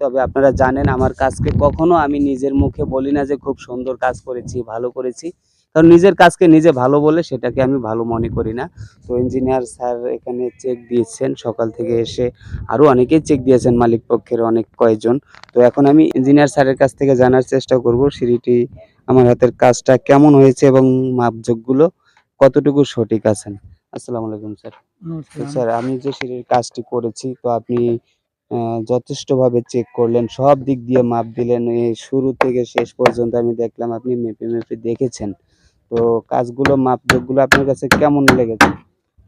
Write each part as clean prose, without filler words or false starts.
তবে আপনারা জানেন আমার কাজকে কখনো আমি নিজের মুখে বলি না যে খুব সুন্দর কাজ করেছি, ভালো করেছি। কারণ নিজের কাজকে নিজে ভালো বলে সেটাকে আমি ভালো মনে করি না। তো ইঞ্জিনিয়ার স্যার এখানে চেক দিয়েছেন সকাল থেকে এসে, আরও অনেকেই চেক দিয়েছেন মালিক পক্ষের অনেক কয়েকজন। তো এখন আমি ইঞ্জিনিয়ার স্যারের কাছ থেকে জানার চেষ্টা করব সিঁড়িটি আমার হাতের কাজটা কেমন হয়েছে এবং মাপজোখগুলো কতটুকু সঠিক আছেন। আসসালামু আলাইকুম স্যার। তো নমস্কার। স্যার আমি যে সিঁড়ির কাজটি করেছি তো আপনি যথেষ্টভাবে চেক করলেন, সব দিক দিয়ে মাপ দিলেন। শুরু থেকে শেষ পর্যন্ত আমি দেখলাম আপনি মেপে, মেপে দেখেছেন। তো কাজগুলো মাপজোখগুলো আপনার কাছে কেমন লেগেছে?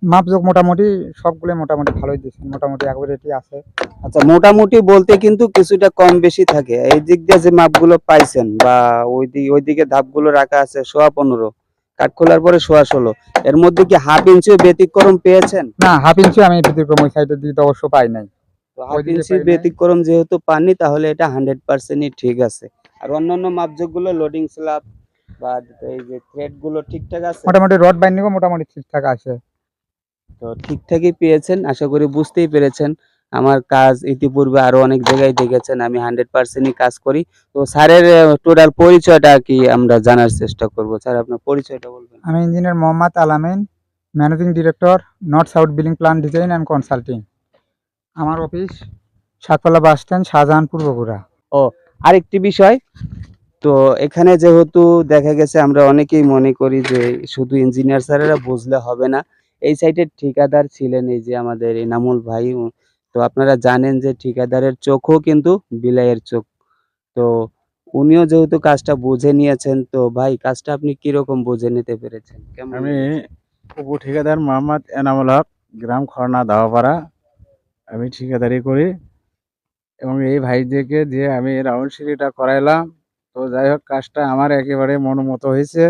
মাপজোক মোটামুটি সবগুলোই মোটামুটি ভালোই দিয়েছেন। মোটামুটি অ্যাকুরেটই আছে। আচ্ছা, মোটামুটি বলতে কিন্তু কিছুটা কম বেশি থাকে। এই দিক দিয়ে যে মাপগুলো পাইছেন বা ওইদিকে ধাপগুলো রাখা আছে 15.5, কাঠ খোলার পরে 16.5, এর মধ্যে কি হাফ ইঞ্চিও ব্যতিক্রম পেয়েছেন? না, হাফ ইঞ্চি আমি ব্যতিক্রম ওই সাইডের দিকে তো অবশ্য পাই নাই। তো হাফ ওইদিকে ইঞ্চি পাই নাই। ব্যতিক্রম যেহেতু পাননি তাহলে এটা 100%ই ঠিক আছে। আর অন্যান্য মাপজোখগুলো লোডিং স্ল্যাব বা এই যে থ্রেড গুলো ঠিকঠাক আছে? মোটামুটি রড বাইন্ডিংও মোটামুটি ঠিকঠাক আছে। তো ঠিকঠাকই পেয়েছেন, আশা করি বুঝতেই পেরেছেন। আমার কাজ ইতিপূর্বে আরো অনেক জায়গায় দেখেছেন আমি 100%ই কাজ করি। তো স্যারের টোটাল পরিচয়টা কি আমরা জানার চেষ্টা করব। স্যার আপনার পরিচয়টা বলবেন? আমি engineer Mohammad Alamin, managing director, north south building plan design and consulting. আমার অফিস সাততলা বাস স্ট্যান্ড, শাহজাহানপুর, বগুড়া। ও, আরেকটি বিষয়, তো এখানে যেহেতু দেখা গেছে আমরা অনেকেই মনে করি যে শুধু ইঞ্জিনিয়ার স্যারেরা বুঝলে হবে না। এই সাইটের ঠিকাদার ছিলেন এই যে আমাদের এনামুল ভাই। তো আপনারা জানেন যে ঠিকাদারের চোখও কিন্তু বিলাইয়ের চোখ। তো উনিও যেহেতু কাজটা বুঝে নিয়েছেন, তো ভাই কাজটা আপনি কিরকম বুঝে নিতে পেরেছেন? কেমন আমি লেগেছে? উপ ঠিকাদার মোহাম্মদ এনামুল হক, গ্রাম খড়না দাওয়াপাড়া। আমি ঠিকাদারি করি এবং এই ভাইদেরকে দিয়ে আমি রাউন্ড সিঁড়িটা করাইলাম। তো যাই হোক, কাজটা আমার একেবারে মনোমত হয়েছে।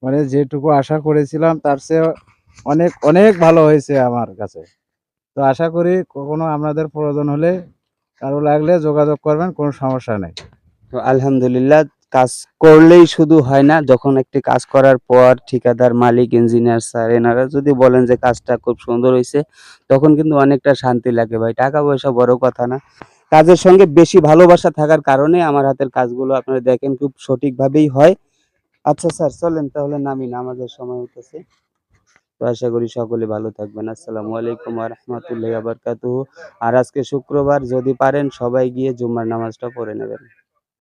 মানে যেটুকু আশা করেছিলাম তার চেয়ে অনেক অনেক ভালো হয়েছে আমার কাছে। তো আশা করি কখনো আপনাদের প্রয়োজন হলে কারো লাগলে যোগাযোগ করবেন, কোনো সমস্যা নেই। তো আলহামদুলিল্লাহ, কাজ করলেই শুধু হয় না, যখন একটি কাজ করার পর ঠিকাদার, মালিক, ইঞ্জিনিয়ার স্যার এনারা যদি বলেন যে কাজটা খুব সুন্দর হয়েছে, তখন কিন্তু অনেকটা শান্তি লাগে ভাই। টাকা পয়সা বড় কথা না, কাজের সঙ্গে বেশি ভালোবাসা থাকার কারণে আমার হাতের কাজগুলো আপনারা দেখেন খুব সঠিকভাবেই হয়। আচ্ছা স্যার, চলেন তাহলে নামি, নামাজের সময় হইতেছে। তো আশা করি সকলে ভালো থাকবেন। আসসালামু আলাইকুম ওয়া রাহমাতুল্লাহি ওয়া বারাকাতুহু। আর আজকে শুক্রবার, যদি পারেন সবাই গিয়ে জুম্মার নামাজটা পড়ে নেবেন।